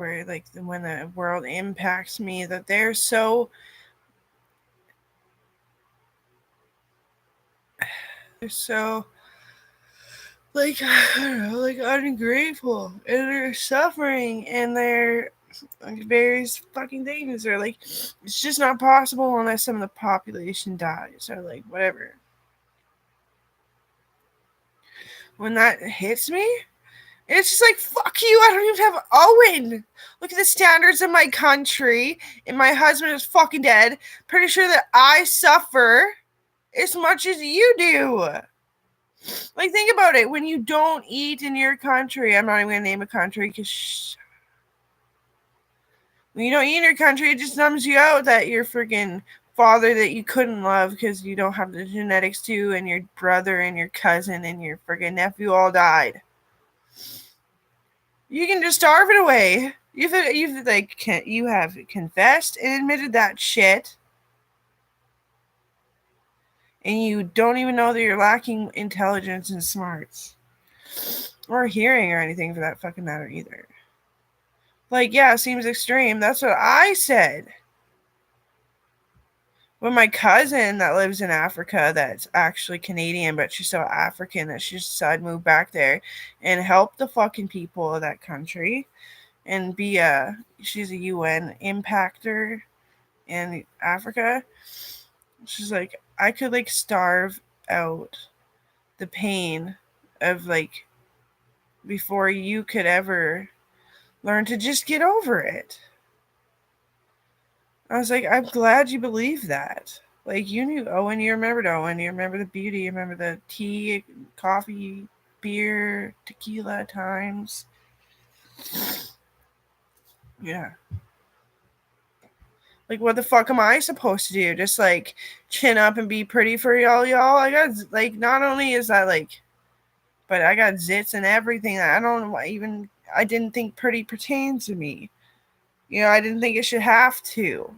where like when the world impacts me, that they're so like I don't know, like ungrateful, and they're suffering, and they're like various fucking things, or like it's just not possible unless some of the population dies, or like whatever. When that hits me, it's just like, fuck you, I don't even have Owen. Look at the standards of my country, and my husband is fucking dead. Pretty sure that I suffer as much as you do. Like, think about it. When you don't eat in your country, I'm not even going to name a country because when you don't eat in your country, it just numbs you out that your freaking father that you couldn't love because you don't have the genetics to, and your brother and your cousin and your freaking nephew all died. You can just starve it away. You have confessed and admitted that shit, and you don't even know that you're lacking intelligence and smarts, or hearing, or anything for that fucking matter either. Like, yeah, it seems extreme. That's what I said. When my cousin that lives in Africa, that's actually Canadian, but she's so African that she decided to move back there and help the fucking people of that country, and she's a UN impactor in Africa. She's like, I could like starve out the pain of like before you could ever learn to just get over it. I was like, I'm glad you believe that. Like, you knew Owen, you remembered Owen, you remember the beauty, you remember the tea, coffee, beer, tequila times. Yeah. Like, what the fuck am I supposed to do? Just like chin up and be pretty for y'all? I got like, not only is that like, but I got zits and everything. I didn't think pretty pertains to me. You know, I didn't think it should have to.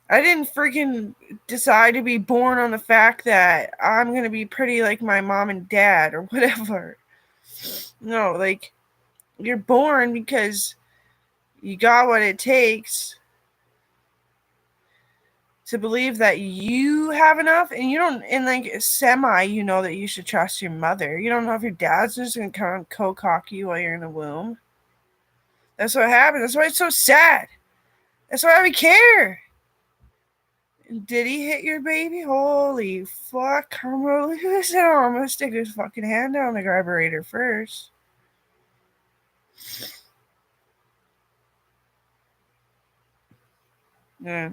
I didn't freaking decide to be born on the fact that I'm going to be pretty like my mom and dad or whatever. No, like, you're born because you got what it takes to believe that you have enough, and you don't, and like you know that you should trust your mother. You don't know if your dad's just going to come and co-cock you while you're in the womb. That's what happened. That's why it's so sad. That's why we care. Did he hit your baby? Holy fuck. I'm gonna lose it. I'm gonna stick his fucking hand down the carburetor first. Yeah.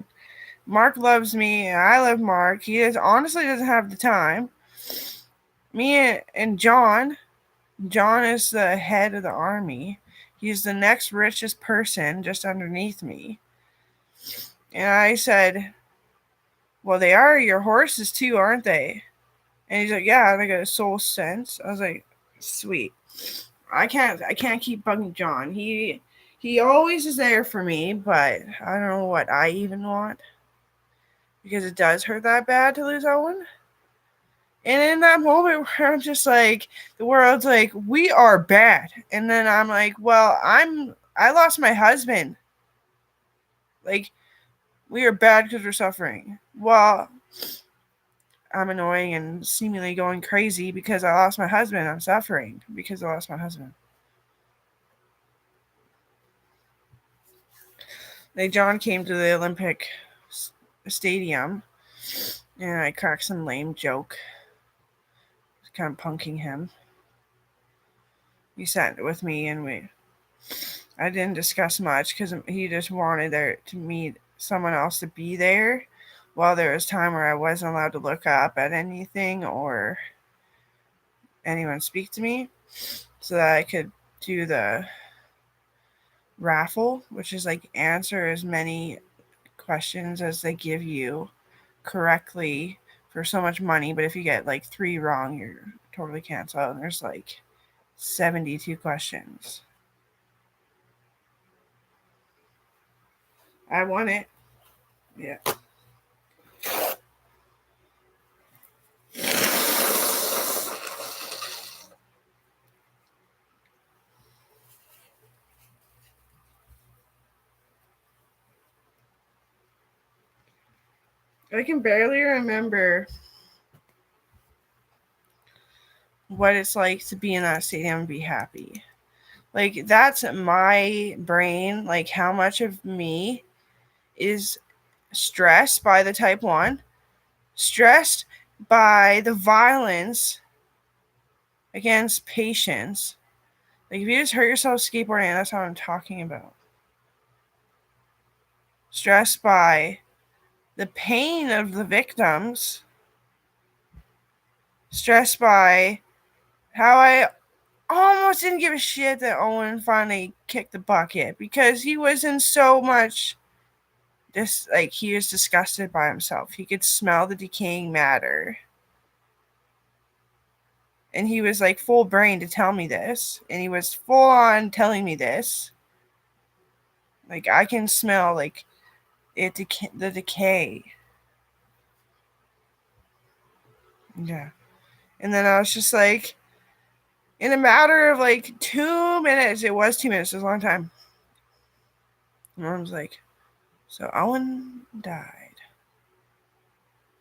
Mark loves me, and I love Mark. He honestly doesn't have the time. Me and John is the head of the army. He's the next richest person just underneath me. And I said, well, they are your horses too, aren't they? And he's like, yeah, they got a soul sense. I was like, sweet. I can't keep bugging John. He always is there for me, but I don't know what I even want. Because it does hurt that bad to lose Owen. And in that moment where I'm just like, the world's like, we are bad. And then I'm like, well, I lost my husband. Like, we are bad because we're suffering. Well, I'm annoying and seemingly going crazy because I lost my husband. I'm suffering because I lost my husband. Like, John came to the Olympic stadium, and I cracked some lame joke, kind of punking him. He sat with me, and I didn't discuss much because he just wanted there to meet someone else to be there, while there was time where I wasn't allowed to look up at anything or anyone speak to me, so that I could do the raffle, which is like answer as many questions as they give you correctly for so much money. But if you get like 3 wrong, you're totally canceled. And there's like 72 questions. I won it. Yeah. I can barely remember what it's like to be in that stadium and be happy. Like, that's my brain. Like, how much of me is stressed by the type 1, stressed by the violence against patients. Like, if you just hurt yourself skateboarding, that's what I'm talking about. Stressed by the pain of the victims. Stressed by how I almost didn't give a shit that Owen finally kicked the bucket because he was in so much like he was disgusted by himself. He could smell the decaying matter. And he was like full brain to tell me this. And he was full on telling me this. Like, I can smell like the decay. Yeah. And then I was just like, in a matter of like 2 minutes, it was 2 minutes, it was a long time. And I was like, so Owen died.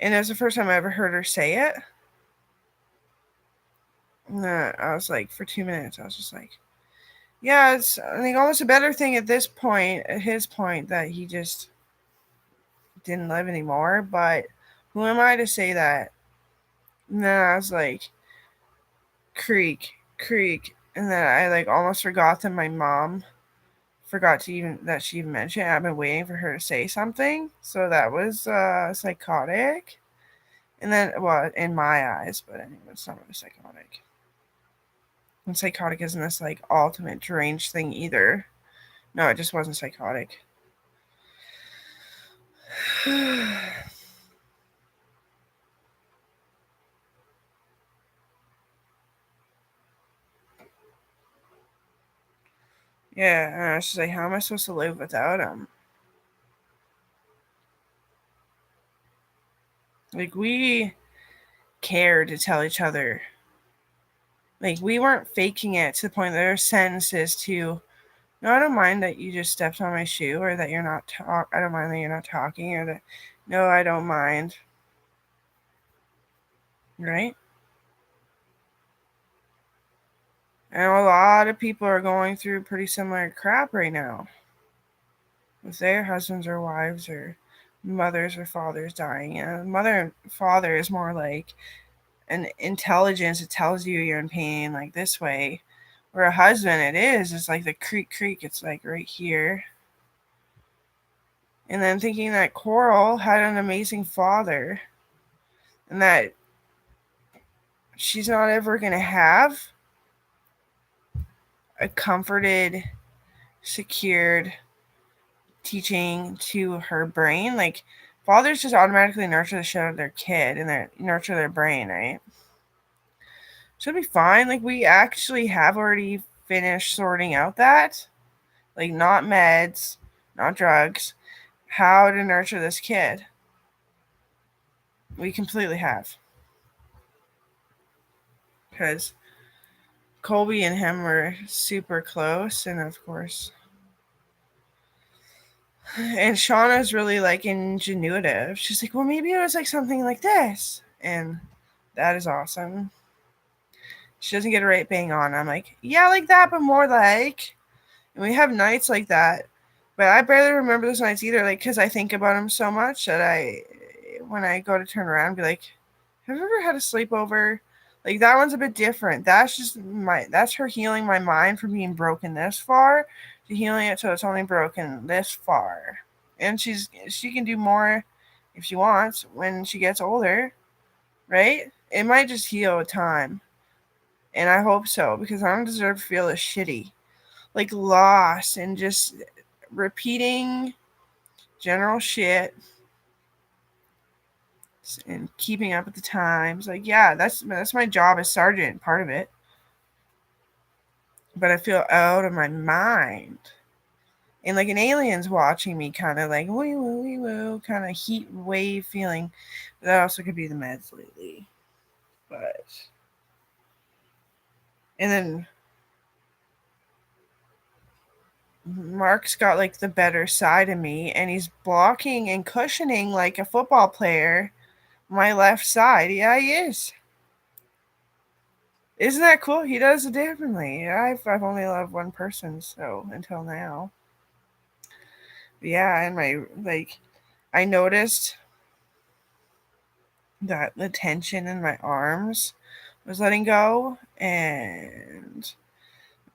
And it was the first time I ever heard her say it. And I was like, for 2 minutes, I was just like, yeah, it's, I think, almost a better thing at this point, at his point, that he just didn't live anymore. But who am I to say that? And then I was like, creak. And then I like almost forgot that my mom forgot to even that she even mentioned it. I've been waiting for her to say something. So that was psychotic. And then, well, in my eyes, but anyway, it's not really psychotic. And psychotic isn't this like ultimate deranged thing either. No, it just wasn't psychotic. Yeah, and I was just like, how am I supposed to live without him? Like, we cared to tell each other. Like, we weren't faking it to the point that there were sentences to, no, I don't mind that you just stepped on my shoe, or that you're not I don't mind that you're not talking, or that, no, I don't mind. Right? And a lot of people are going through pretty similar crap right now with their husbands or wives or mothers or fathers dying. And mother and father is more like an intelligence that tells you you're in pain, like this way. Where a husband, it's like the creak, it's like right here. And then thinking that Coral had an amazing father and that she's not ever going to have a comforted, secured teaching to her brain. Like, fathers just automatically nurture the shit out of their kid and nurture their brain, right? Should be fine. Like, we actually have already finished sorting out that. Like, not meds, not drugs, how to nurture this kid. We completely have. Because Colby and him were super close, and of course. And Shauna's really like ingenuitive. She's like, well, maybe it was like something like this. And that is awesome. She doesn't get it right bang on. I'm like, yeah, like that, but more like. And we have nights like that. But I barely remember those nights either, like, because I think about them so much that when I go to turn around, be like, have you ever had a sleepover? Like, that one's a bit different. That's her healing my mind from being broken this far to healing it so it's only broken this far. And she can do more if she wants when she gets older, right? It might just heal with time. And I hope so, because I don't deserve to feel this shitty. Like, lost and just repeating general shit and keeping up with the times. Like, yeah, that's my job as sergeant, part of it. But I feel out of my mind. And like an alien's watching me, kind of like wee woo, kind of heat wave feeling. But that also could be the meds lately. But and then Mark's got like the better side of me, and he's blocking and cushioning like a football player. My left side, yeah, he is. Isn't that cool? He does it differently. I've only loved one person so until now. Yeah, and my like I noticed that the tension in my arms was letting go, and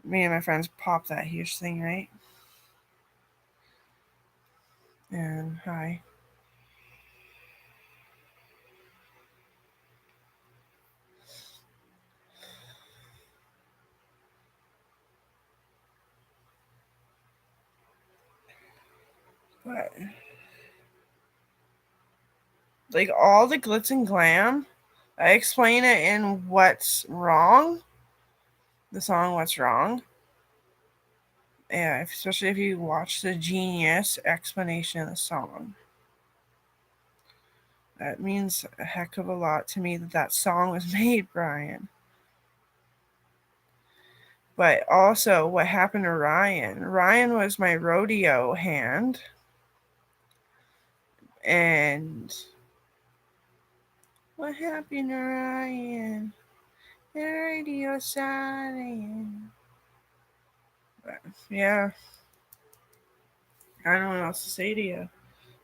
me and my friends popped that huge thing, right? And hi. But like all the glitz and glam, I explain it in What's Wrong, the song What's Wrong. Yeah, especially if you watch the genius explanation of the song. That means a heck of a lot to me that that song was made, Brian. But also, what happened to Ryan? Ryan was my rodeo hand, and what happened to Ryan? The radio silent. But yeah, I don't know what else to say to you.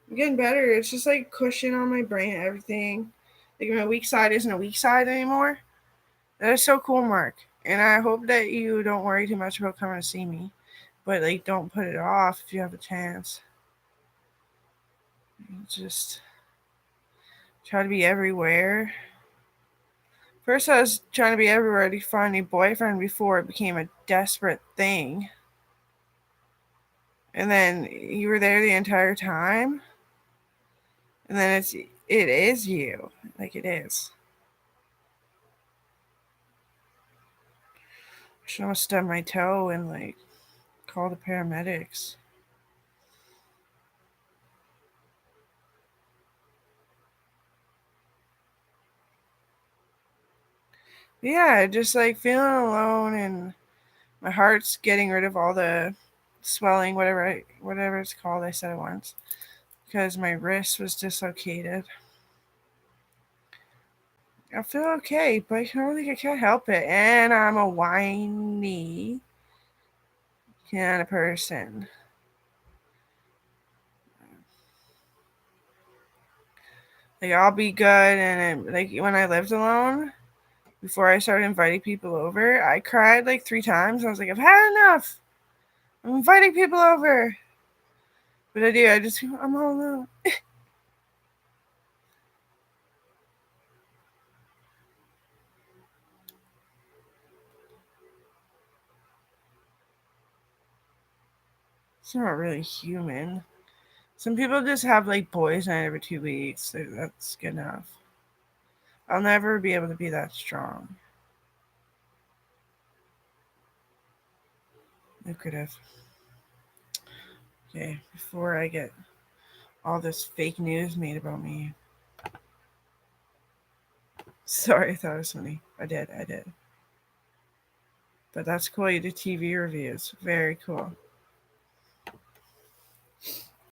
I'm getting better. It's just like cushion on my brain, everything. Like my weak side isn't a weak side anymore. That is so cool, Mark. And I hope that you don't worry too much about coming to see me. But like don't put it off if you have a chance. Just try to be everywhere. First I was trying to be everywhere to find a boyfriend before it became a desperate thing. And then you were there the entire time. And then it is you. Like it is. I should almost stub my toe and like call the paramedics. Yeah, just like feeling alone, and my heart's getting rid of all the swelling, whatever it's called. I said it once because my wrist was dislocated. I feel okay, but I don't think I can't help it. And I'm a whiny kind of person. Like I'll be good, and like when I lived alone, before I started inviting people over, I cried like 3 times. I was like, I've had enough. I'm inviting people over. But I do. I'm all alone. It's not really human. Some people just have like boys night every 2 weeks. That's good enough. I'll never be able to be that strong. Lucrative. Okay, before I get all this fake news made about me. Sorry, I thought it was funny. I did. But that's cool. You do TV reviews. Very cool.